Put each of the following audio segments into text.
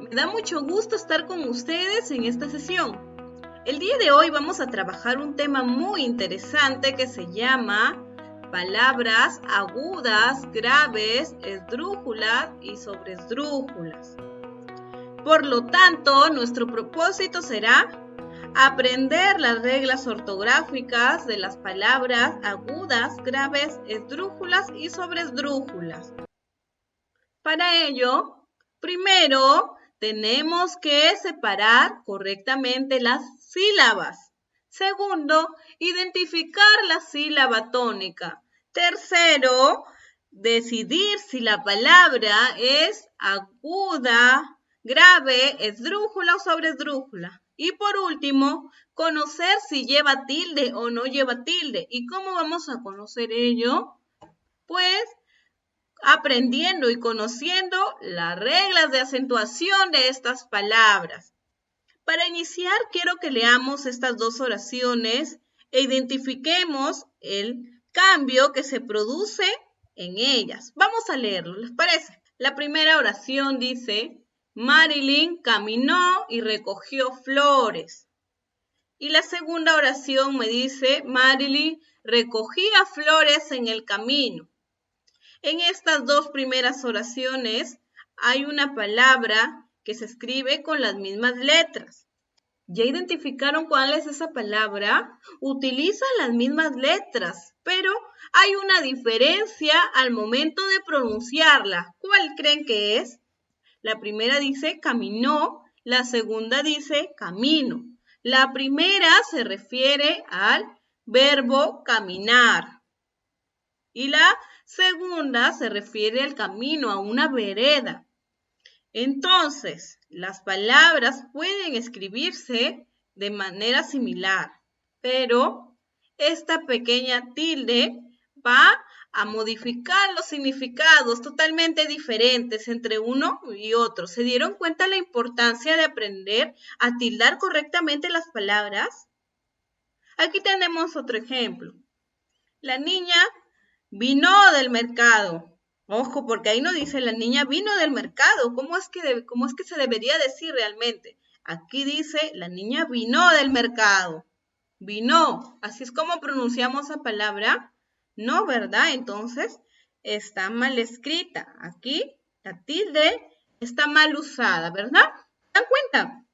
Me da mucho gusto estar con ustedes en esta sesión. El día de hoy vamos a trabajar un tema muy interesante que se llama palabras agudas, graves, esdrújulas y sobresdrújulas. Por lo tanto, nuestro propósito será aprender las reglas ortográficas de las palabras agudas, graves, esdrújulas y sobresdrújulas. Para ello, primero tenemos que separar correctamente las sílabas. Segundo, identificar la sílaba tónica. Tercero, decidir si la palabra es aguda, grave, esdrújula o sobresdrújula. Y por último, conocer si lleva tilde o no lleva tilde. ¿Y cómo vamos a conocer ello? Pues aprendiendo y conociendo las reglas de acentuación de estas palabras. Para iniciar, quiero que leamos estas dos oraciones e identifiquemos el cambio que se produce en ellas. Vamos a leerlo, ¿les parece? La primera oración dice: Marilyn caminó y recogió flores. Y la segunda oración me dice: Marilyn recogía flores en el camino. En estas dos primeras oraciones hay una palabra que se escribe con las mismas letras. ¿Ya identificaron cuál es esa palabra? Utiliza las mismas letras, pero hay una diferencia al momento de pronunciarla. ¿Cuál creen que es? La primera dice caminó, la segunda dice camino. La primera se refiere al verbo caminar y la segunda se refiere al camino, a una vereda. Entonces, las palabras pueden escribirse de manera similar, pero esta pequeña tilde va a modificar los significados totalmente diferentes entre uno y otro. ¿Se dieron cuenta la importancia de aprender a tildar correctamente las palabras? Aquí tenemos otro ejemplo. La niña vino del mercado. Ojo, porque ahí no dice la niña vino del mercado. ¿Cómo es que se debería decir realmente? Aquí dice la niña vino del mercado. Vino. ¿Así es como pronunciamos esa palabra? No, ¿verdad? Entonces está mal escrita. Aquí la tilde está mal usada, ¿verdad? ¿Se dan cuenta?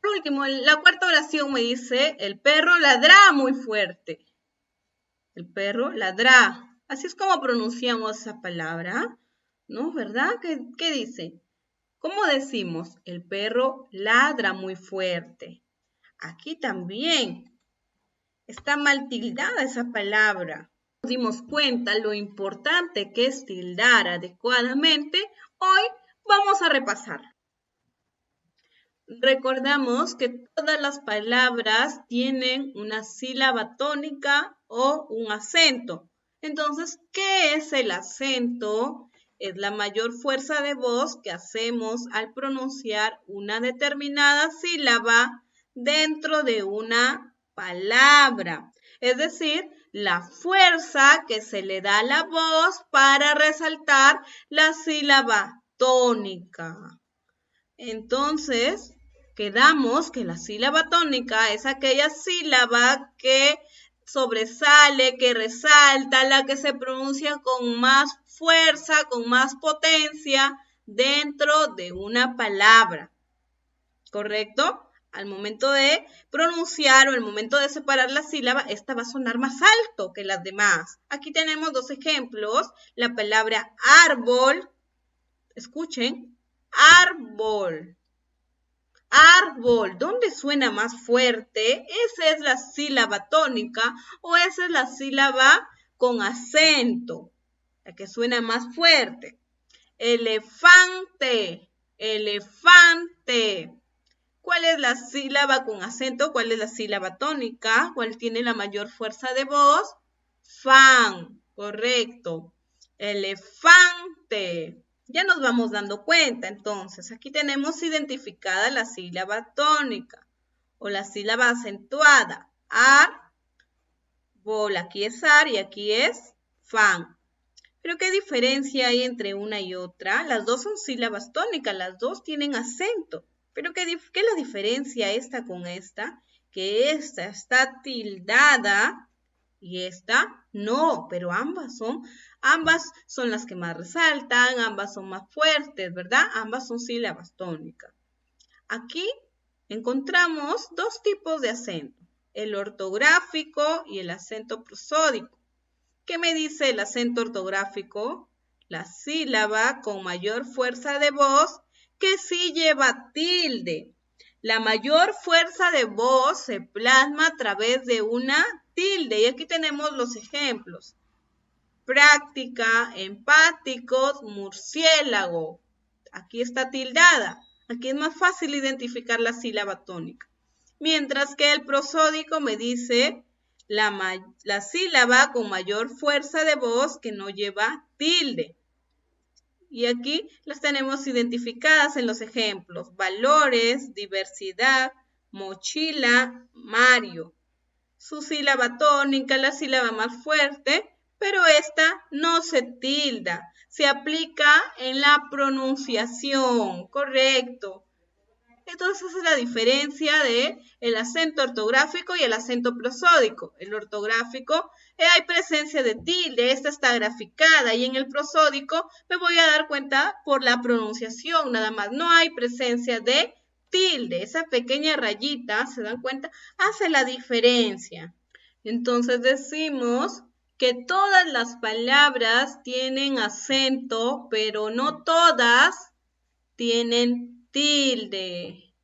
Por último, la cuarta oración me dice: el perro ladra muy fuerte. El perro ladra. Así es como pronunciamos esa palabra, ¿no? ¿Verdad? ¿Qué dice? ¿Cómo decimos? El perro ladra muy fuerte. Aquí también está mal tildada esa palabra. Nos dimos cuenta lo importante que es tildar adecuadamente. Hoy vamos a repasar. Recordamos que todas las palabras tienen una sílaba tónica o un acento. Entonces, ¿qué es el acento? Es la mayor fuerza de voz que hacemos al pronunciar una determinada sílaba dentro de una palabra. Es decir, la fuerza que se le da a la voz para resaltar la sílaba tónica. Entonces, quedamos que la sílaba tónica es aquella sílaba que sobresale, que resalta, la que se pronuncia con más fuerza, con más potencia dentro de una palabra. ¿Correcto? Al momento de pronunciar o al momento de separar la sílaba, esta va a sonar más alto que las demás. Aquí tenemos dos ejemplos. La palabra árbol. Escuchen. Árbol. Árbol, ¿dónde suena más fuerte? ¿Esa es la sílaba tónica o esa es la sílaba con acento? La que suena más fuerte. Elefante, elefante. ¿Cuál es la sílaba con acento? ¿Cuál es la sílaba tónica? ¿Cuál tiene la mayor fuerza de voz? Fan, correcto. Elefante. Ya nos vamos dando cuenta, entonces, aquí tenemos identificada la sílaba tónica o la sílaba acentuada. Ar, bol, aquí es ar y aquí es fan. Pero ¿qué diferencia hay entre una y otra? Las dos son sílabas tónicas, las dos tienen acento. Pero ¿qué es la diferencia esta con esta? Que esta está tildada y esta no, pero ambas son las que más resaltan, ambas son más fuertes, ¿verdad? Ambas son sílabas tónicas. Aquí encontramos dos tipos de acento, el ortográfico y el acento prosódico. ¿Qué me dice el acento ortográfico? La sílaba con mayor fuerza de voz que sí lleva tilde. La mayor fuerza de voz se plasma a través de una tilde. Y aquí tenemos los ejemplos. Práctica, empáticos, murciélago. Aquí está tildada. Aquí es más fácil identificar la sílaba tónica. Mientras que el prosódico me dice la sílaba con mayor fuerza de voz que no lleva tilde. Y aquí las tenemos identificadas en los ejemplos. Valores, diversidad, mochila, Mario. Su sílaba tónica, la sílaba más fuerte, pero esta no se tilda. Se aplica en la pronunciación, correcto. Entonces es la diferencia de el acento ortográfico y el acento prosódico. El ortográfico hay presencia de tilde, esta está graficada, y en el prosódico me voy a dar cuenta por la pronunciación nada más. No hay presencia de tilde, esa pequeña rayita, ¿se dan cuenta? Hace la diferencia. Entonces decimos que todas las palabras tienen acento, pero no todas tienen tilde.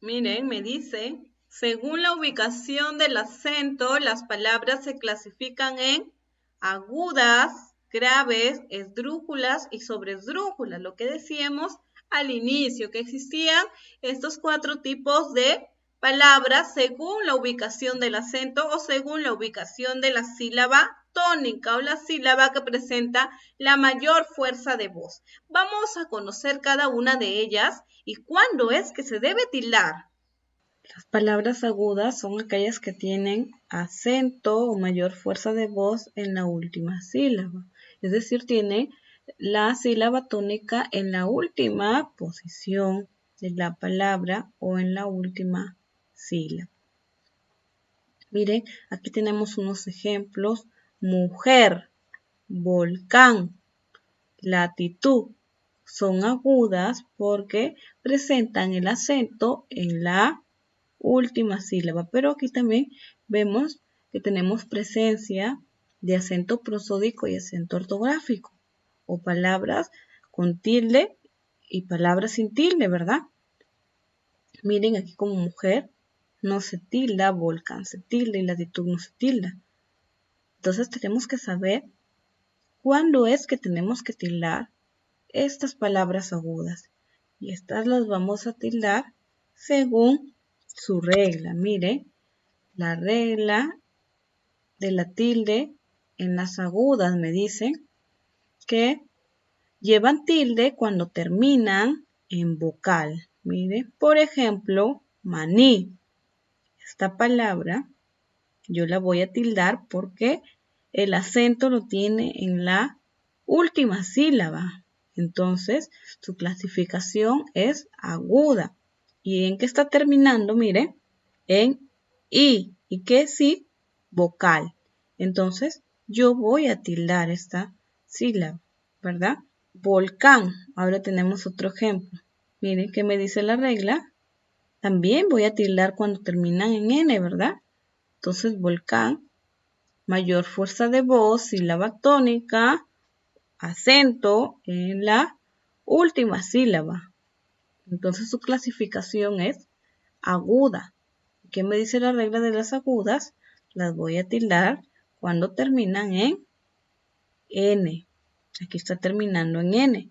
Miren, me dice, según la ubicación del acento, las palabras se clasifican en agudas, graves, esdrújulas y sobresdrújulas. Lo que decíamos al inicio, que existían estos 4 tipos de palabras según la ubicación del acento o según la ubicación de la sílaba tónica o la sílaba que presenta la mayor fuerza de voz. Vamos a conocer cada una de ellas y cuándo es que se debe tildar. Las palabras agudas son aquellas que tienen acento o mayor fuerza de voz en la última sílaba. Es decir, tienen la sílaba tónica en la última posición de la palabra o en la última sílaba. Miren, aquí tenemos unos ejemplos. Mujer, volcán, latitud. Son agudas porque presentan el acento en la última sílaba. Pero aquí también vemos que tenemos presencia de acento prosódico y acento ortográfico. O palabras con tilde y palabras sin tilde, ¿verdad? Miren aquí como mujer no se tilda, volcán se tilda y latitud no se tilda. Entonces tenemos que saber cuándo es que tenemos que tildar estas palabras agudas. Y estas las vamos a tildar según su regla. Mire, la regla de la tilde en las agudas me dicen que llevan tilde cuando terminan en vocal. Mire, por ejemplo, maní. Esta palabra yo la voy a tildar porque el acento lo tiene en la última sílaba. Entonces, su clasificación es aguda. ¿Y en qué está terminando? Mire, en I. ¿Y qué es I? Vocal. Entonces, yo voy a tildar esta sílaba, ¿verdad? Volcán. Ahora tenemos otro ejemplo. Miren, ¿qué me dice la regla? También voy a tildar cuando terminan en N, ¿verdad? Entonces, volcán, mayor fuerza de voz, sílaba tónica, acento en la última sílaba. Entonces, su clasificación es aguda. ¿Qué me dice la regla de las agudas? Las voy a tildar cuando terminan en N. Aquí está terminando en N.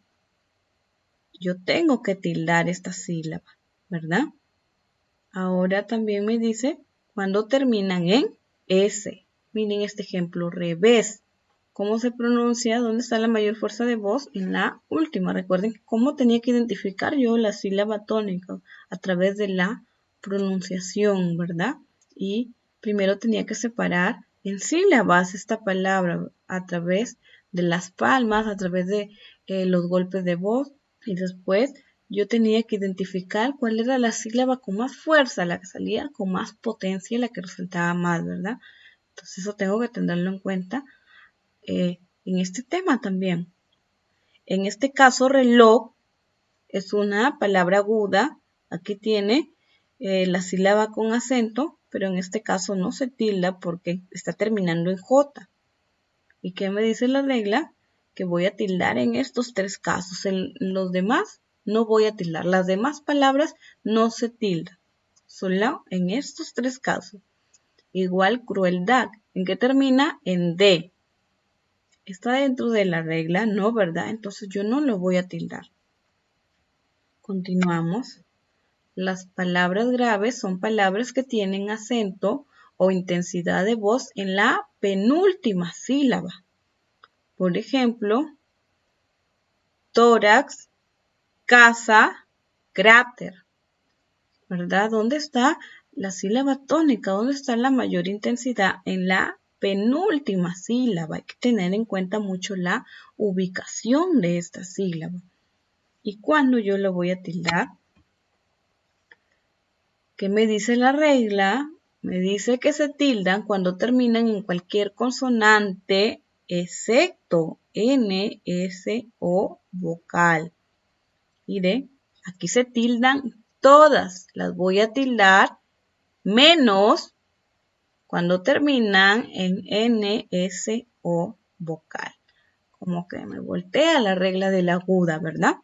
Yo tengo que tildar esta sílaba, ¿verdad? Ahora también me dice cuando terminan en S. Miren este ejemplo, revés. ¿Cómo se pronuncia? ¿Dónde está la mayor fuerza de voz? En la última. Recuerden cómo tenía que identificar yo la sílaba tónica a través de la pronunciación, ¿verdad? Y primero tenía que separar en sílabas esta palabra a través las palmas, a través de los golpes de voz. Y después yo tenía que identificar cuál era la sílaba con más fuerza, la que salía con más potencia, la que resaltaba más, ¿verdad? Entonces eso tengo que tenerlo en cuenta en este tema también. En este caso, reloj es una palabra aguda. Aquí tiene la sílaba con acento, pero en este caso no se tilda porque está terminando en J. ¿Y qué me dice la regla? Que voy a tildar en estos 3 casos. En los demás no voy a tildar. Las demás palabras no se tildan. Solo en estos 3 casos. Igual crueldad. ¿En qué termina? En D. Está dentro de la regla, ¿no? ¿Verdad? Entonces yo no lo voy a tildar. Continuamos. Las palabras graves son palabras que tienen acento o intensidad de voz en la penúltima sílaba. Por ejemplo, tórax, casa, cráter. ¿Verdad? ¿Dónde está la sílaba tónica? ¿Dónde está la mayor intensidad? En la penúltima sílaba. Hay que tener en cuenta mucho la ubicación de esta sílaba. ¿Y cuándo yo lo voy a tildar? ¿Qué me dice la regla? Me dice que se tildan cuando terminan en cualquier consonante excepto N, S o vocal. Mire, aquí se tildan todas. Las voy a tildar menos cuando terminan en N, S o vocal. Como que me voltea la regla de la aguda, ¿verdad?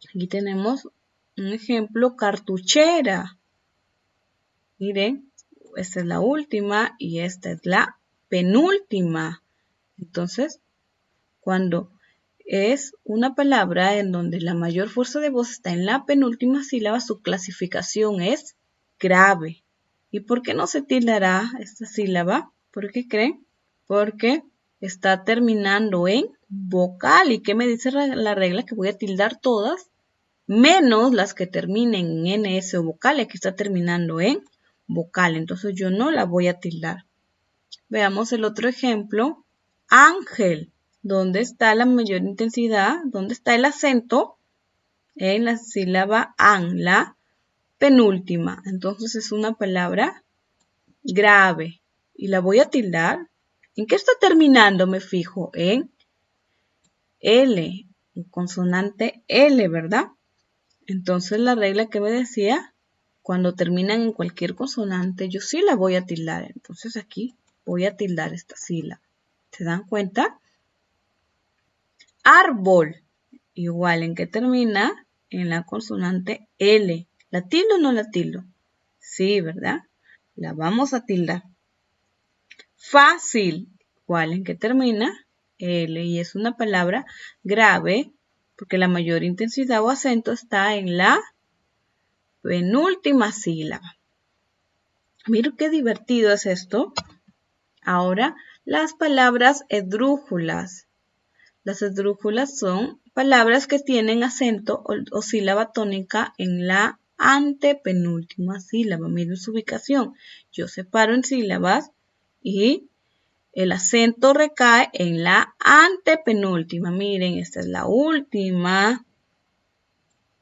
Aquí tenemos un ejemplo, cartuchera. Miren, esta es la última y esta es la penúltima. Entonces, cuando es una palabra en donde la mayor fuerza de voz está en la penúltima sílaba, su clasificación es grave. ¿Y por qué no se tildará esta sílaba? ¿Por qué creen? Porque está terminando en vocal. ¿Y qué me dice la regla? Que voy a tildar todas, menos las que terminen en NS o vocal. Aquí está terminando en vocal. Entonces yo no la voy a tildar. Veamos el otro ejemplo. Ángel. ¿Dónde está la mayor intensidad? ¿Dónde está el acento? En la sílaba an, la penúltima. Entonces es una palabra grave. Y la voy a tildar. ¿En qué está terminando? Me fijo en L, en consonante L, ¿verdad? Entonces la regla que me decía, cuando terminan en cualquier consonante, yo sí la voy a tildar. Entonces aquí voy a tildar esta sílaba. ¿Se dan cuenta? Árbol. Igual, ¿en qué termina? En la consonante L. ¿La tildo o no la tildo? Sí, ¿verdad? La vamos a tildar. Fácil. Igual, ¿en qué termina? L. Y es una palabra grave porque la mayor intensidad o acento está en la penúltima sílaba. Miren qué divertido es esto. Ahora, las palabras esdrújulas. Las esdrújulas son palabras que tienen acento o sílaba tónica en la antepenúltima sílaba. Miren su ubicación. Yo separo en sílabas y el acento recae en la antepenúltima. Miren, esta es la última,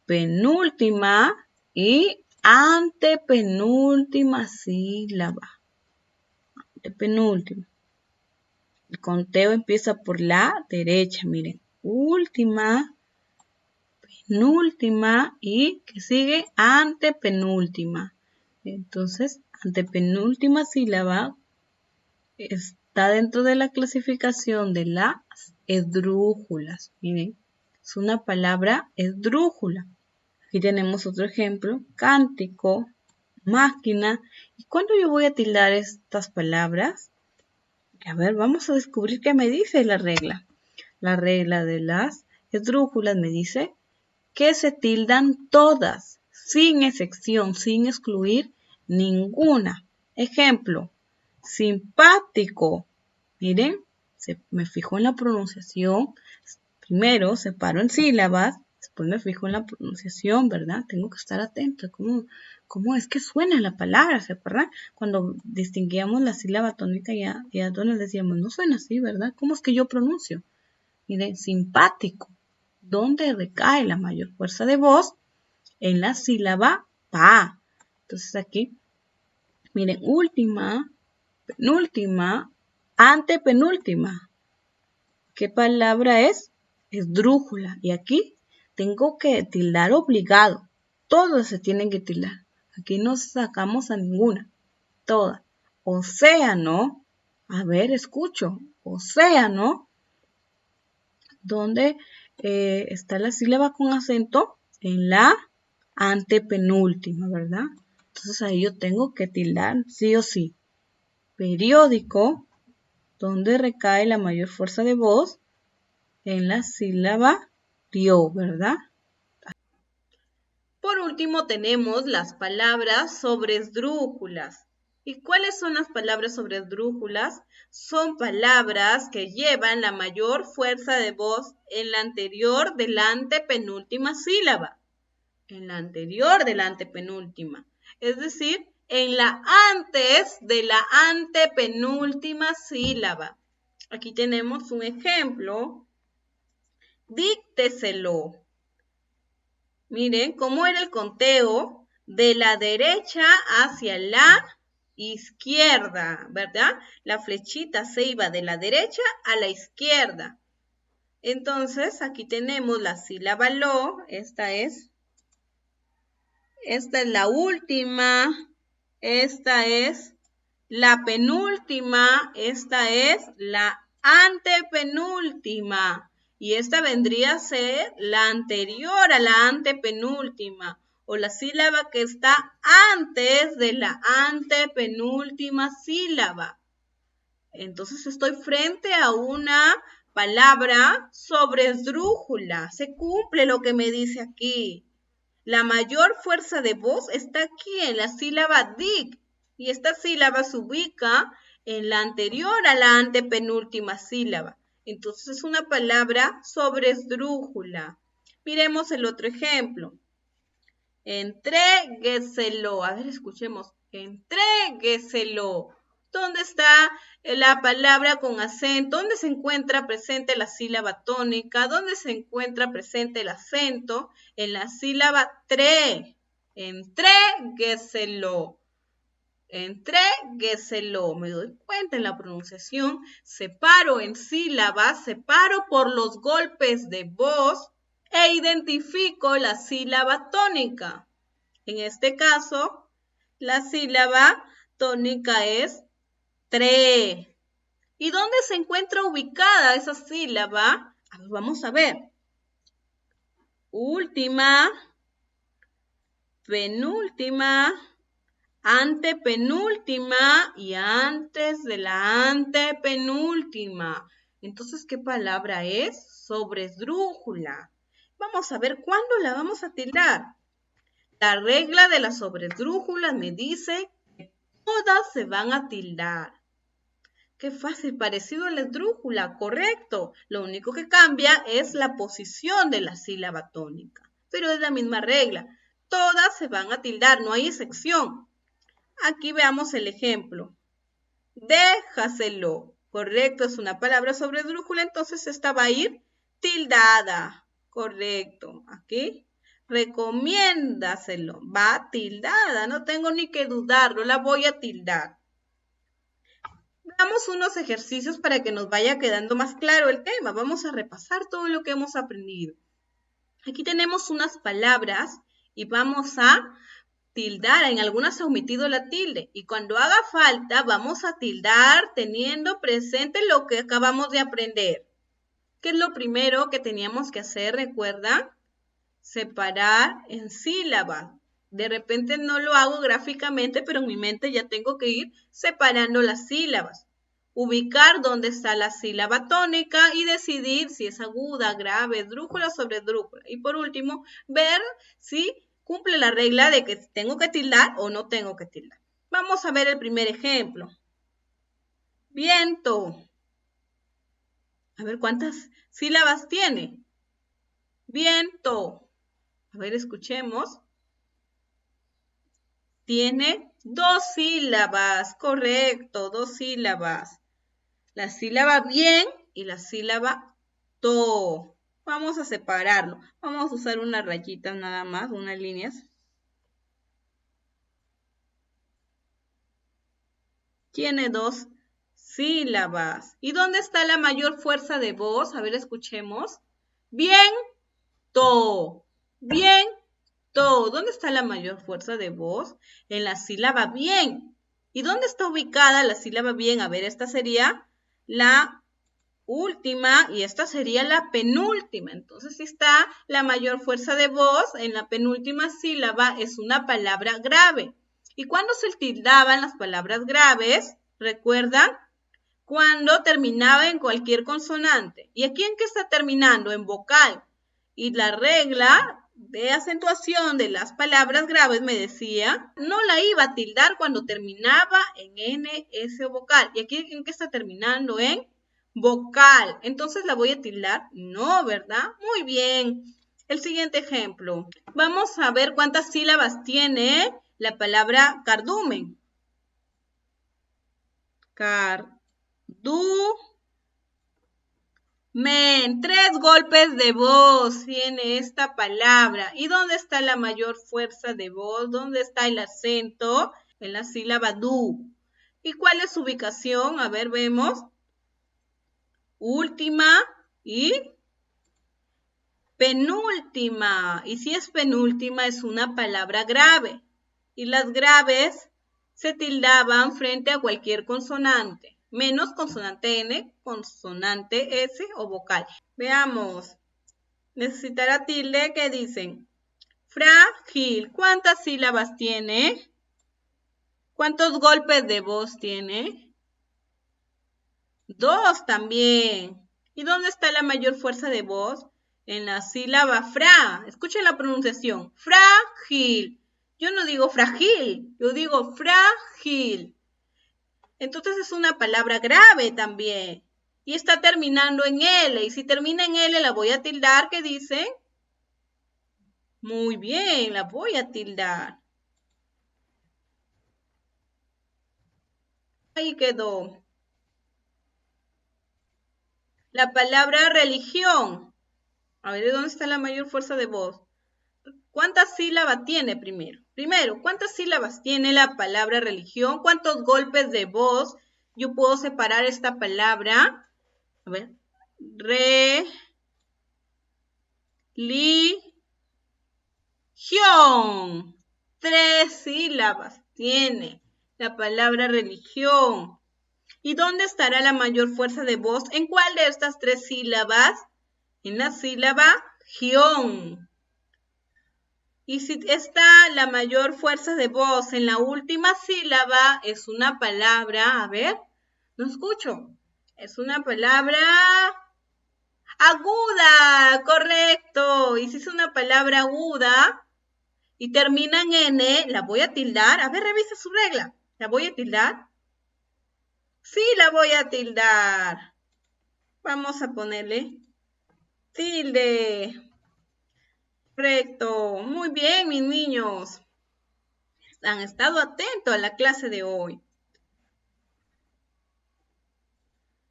penúltima y antepenúltima sílaba. Antepenúltima. El conteo empieza por la derecha, miren. Última, penúltima y que sigue antepenúltima. Entonces, antepenúltima sílaba está dentro de la clasificación de las esdrújulas. Miren, es una palabra esdrújula. Aquí tenemos otro ejemplo, cántico, máquina. ¿Y cuándo yo voy a tildar estas palabras? A ver, vamos a descubrir qué me dice la regla. La regla de las esdrújulas me dice que se tildan todas, sin excepción, sin excluir ninguna. Ejemplo, simpático. Miren, me fijo en la pronunciación. Primero separo en sílabas, después me fijo en la pronunciación, ¿verdad? Tengo que estar atento. ¿Cómo es que suena la palabra? ¿Se acuerdan? Cuando distinguíamos la sílaba tónica y a todos les decíamos, no suena así, ¿verdad? ¿Cómo es que yo pronuncio? Miren, simpático. ¿Dónde recae la mayor fuerza de voz? En la sílaba pa. Entonces aquí, miren, última, penúltima, antepenúltima. ¿Qué palabra es? Esdrújula. Y aquí tengo que tildar obligado. Todas se tienen que tildar. Aquí no sacamos a ninguna. Todas. Océano. A ver, escucho. Océano. ¿Dónde está la sílaba con acento? En la antepenúltima, ¿verdad? Entonces ahí yo tengo que tildar sí o sí. Periódico. ¿Dónde recae la mayor fuerza de voz? En la sílaba dio, ¿verdad? Por último tenemos las palabras sobresdrújulas. ¿Y cuáles son las palabras sobresdrújulas? Son palabras que llevan la mayor fuerza de voz en la anterior de la antepenúltima sílaba. En la anterior de la antepenúltima. Es decir, en la antes de la antepenúltima sílaba. Aquí tenemos un ejemplo. Dícteselo. Miren cómo era el conteo de la derecha hacia la izquierda, ¿verdad? La flechita se iba de la derecha a la izquierda. Entonces, aquí tenemos la sílaba lo, esta es la última, esta es la penúltima, esta es la antepenúltima. Y esta vendría a ser la anterior a la antepenúltima, o la sílaba que está antes de la antepenúltima sílaba. Entonces estoy frente a una palabra sobresdrújula. Se cumple lo que me dice aquí. La mayor fuerza de voz está aquí en la sílaba dig, y esta sílaba se ubica en la anterior a la antepenúltima sílaba. Entonces es una palabra sobresdrújula. Miremos el otro ejemplo. Entrégueselo. A ver, escuchemos. Entrégueselo. ¿Dónde está la palabra con acento? ¿Dónde se encuentra presente la sílaba tónica? ¿Dónde se encuentra presente el acento? En la sílaba tre. Entrégueselo. Entrégueselo. Me doy cuenta en la pronunciación. Separo en sílabas, separo por los golpes de voz e identifico la sílaba tónica. En este caso, la sílaba tónica es tre. ¿Y dónde se encuentra ubicada esa sílaba? Vamos a ver. Última, penúltima, antepenúltima y antes de la antepenúltima. Entonces, ¿qué palabra es? Sobresdrújula. Vamos a ver cuándo la vamos a tildar. La regla de las sobresdrújulas me dice que todas se van a tildar. Qué fácil, parecido a la esdrújula, correcto. Lo único que cambia es la posición de la sílaba tónica. Pero es la misma regla. Todas se van a tildar, no hay excepción. Aquí veamos el ejemplo. Déjaselo. Correcto, es una palabra sobresdrújula, entonces esta va a ir tildada. Correcto. Aquí. Recomiéndaselo. Va tildada, no tengo ni que dudarlo, la voy a tildar. Veamos unos ejercicios para que nos vaya quedando más claro el tema. Vamos a repasar todo lo que hemos aprendido. Aquí tenemos unas palabras y vamos a tildar. En algunas se ha omitido la tilde. Y cuando haga falta, vamos a tildar teniendo presente lo que acabamos de aprender. ¿Qué es lo primero que teníamos que hacer? ¿Recuerdan? Separar en sílabas. De repente no lo hago gráficamente, pero en mi mente ya tengo que ir separando las sílabas. Ubicar dónde está la sílaba tónica y decidir si es aguda, grave, esdrújula o sobresdrújula. Y por último, ver si cumple la regla de que tengo que tildar o no tengo que tildar. Vamos a ver el primer ejemplo. Viento. A ver cuántas sílabas tiene. Viento. A ver, escuchemos. Tiene 2 sílabas, correcto, 2 sílabas. La sílaba bien y la sílaba to. Vamos a separarlo. Vamos a usar unas rayitas nada más, unas líneas. Tiene 2 sílabas. ¿Y dónde está la mayor fuerza de voz? A ver, escuchemos. Bien, to. Bien, to. ¿Dónde está la mayor fuerza de voz? En la sílaba bien. ¿Y dónde está ubicada la sílaba bien? A ver, esta sería la última y esta sería la penúltima. Entonces, si está la mayor fuerza de voz en la penúltima sílaba, es una palabra grave. ¿Y cuándo se tildaban las palabras graves? ¿Recuerdan? Cuando terminaba en cualquier consonante. ¿Y aquí en qué está terminando? En vocal. Y la regla de acentuación de las palabras graves me decía, no la iba a tildar cuando terminaba en N, S o vocal. ¿Y aquí en qué está terminando? En vocal. Entonces, ¿la voy a tildar? No, ¿verdad? Muy bien. El siguiente ejemplo. Vamos a ver cuántas sílabas tiene la palabra cardumen. Cardumen. 3 golpes de voz tiene esta palabra. ¿Y dónde está la mayor fuerza de voz? ¿Dónde está el acento? En la sílaba du. ¿Y cuál es su ubicación? A ver, vemos. Última y penúltima. Y si es penúltima, es una palabra grave. Y las graves se tildaban frente a cualquier consonante, menos consonante N, consonante S o vocal. Veamos. Necesitará tilde, ¿qué dicen? Frágil. ¿Cuántas sílabas tiene? ¿Cuántos golpes de voz tiene? 2 también. ¿Y dónde está la mayor fuerza de voz? En la sílaba fra. Escuchen la pronunciación. Frágil. Yo no digo frágil, yo digo frágil. Entonces es una palabra grave también. Y está terminando en L. Y si termina en L, la voy a tildar. ¿Qué dicen? Muy bien, la voy a tildar. Ahí quedó. La palabra religión. A ver, ¿de dónde está la mayor fuerza de voz? ¿Cuántas sílabas tiene primero? Primero, ¿cuántas sílabas tiene la palabra religión? ¿Cuántos golpes de voz yo puedo separar esta palabra? A ver. Religión. 3 sílabas tiene la palabra religión. ¿Y dónde estará la mayor fuerza de voz? ¿En cuál de estas 3 sílabas? En la sílaba gión. Y si está la mayor fuerza de voz en la última sílaba, es una palabra, a ver, no escucho. Es una palabra aguda, correcto. Y si es una palabra aguda y termina en N, ¿la voy a tildar? A ver, revisa su regla. ¿La voy a tildar? Sí, la voy a tildar. Vamos a ponerle tilde. Correcto. Muy bien, mis niños. Han estado atentos a la clase de hoy.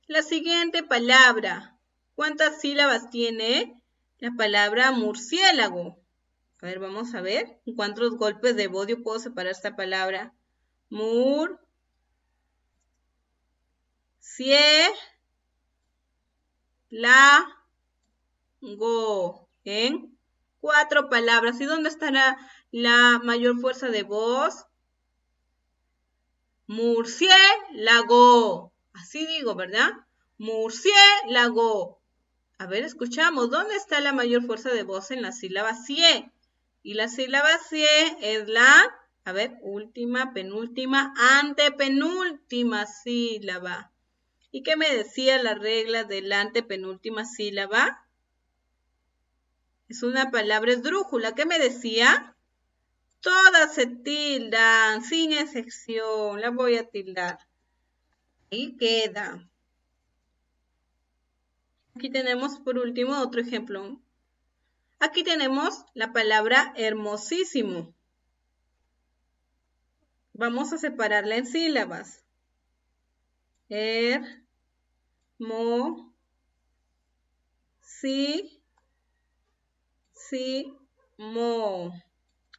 La siguiente palabra. ¿Cuántas sílabas tiene la palabra murciélago? A ver, vamos a ver. ¿En cuántos golpes de voz yo puedo separar esta palabra? Murciélago. En 4 palabras. ¿Y dónde estará la mayor fuerza de voz? Murciélago. Así digo, ¿verdad? Murciélago. A ver, escuchamos. ¿Dónde está la mayor fuerza de voz? En la sílaba cie. Y la sílaba cie es la, a ver, última, penúltima, antepenúltima sílaba. ¿Y qué me decía la regla de la antepenúltima sílaba? Es una palabra esdrújula. ¿Qué me decía? Todas se tildan, sin excepción. La voy a tildar. Ahí queda. Aquí tenemos por último otro ejemplo. Aquí tenemos la palabra hermosísimo. Vamos a separarla en sílabas. Mo.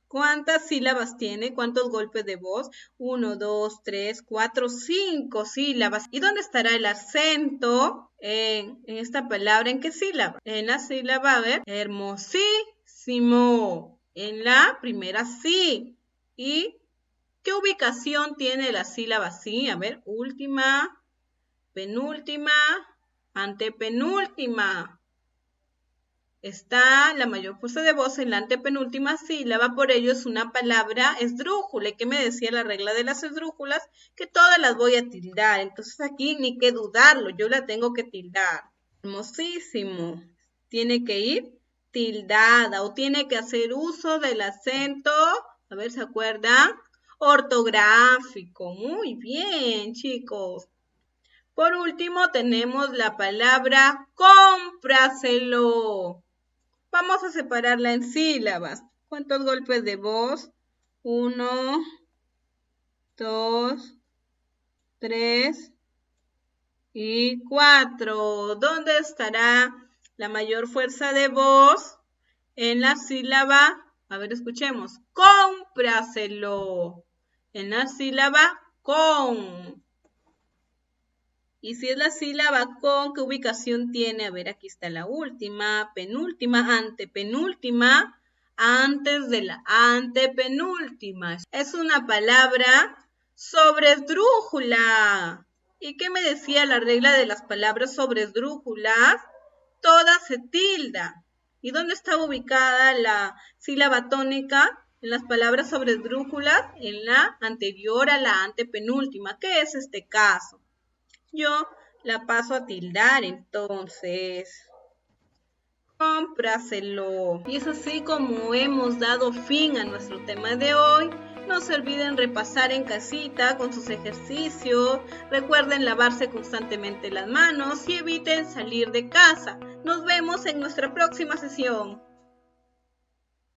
¿Cuántas sílabas tiene? ¿Cuántos golpes de voz? 1, 2, 3, 4, 5 sílabas. ¿Y dónde estará el acento en esta palabra? ¿En qué sílaba? En la sílaba, a ver, hermosísimo. En la primera sí. ¿Y qué ubicación tiene la sílaba sí? A ver, última, penúltima, antepenúltima. Está la mayor fuerza de voz en la antepenúltima sílaba, por ello es una palabra esdrújula. ¿Y qué me decía la regla de las esdrújulas? Que todas las voy a tildar. Entonces aquí ni que dudarlo, yo la tengo que tildar. Hermosísimo. Tiene que ir tildada o tiene que hacer uso del acento, a ver, ¿se acuerdan? Ortográfico. Muy bien, chicos. Por último, tenemos la palabra cómpraselo. Vamos a separarla en sílabas. ¿Cuántos golpes de voz? 1, 2, 3 y 4. ¿Dónde estará la mayor fuerza de voz? En la sílaba, a ver, escuchemos. Cómpraselo. En la sílaba con. Y si es la sílaba con, ¿qué ubicación tiene? A ver, aquí está la última, penúltima, antepenúltima, antes de la antepenúltima. Es una palabra sobresdrújula. ¿Y qué me decía la regla de las palabras sobresdrújulas? Todas se tildan. ¿Y dónde estaba ubicada la sílaba tónica? En las palabras sobresdrújulas, en la anterior a la antepenúltima. ¿Qué es este caso? Yo la paso a tildar, entonces. Cómpraselo. Y es así como hemos dado fin a nuestro tema de hoy. No se olviden repasar en casita con sus ejercicios. Recuerden lavarse constantemente las manos y eviten salir de casa. Nos vemos en nuestra próxima sesión.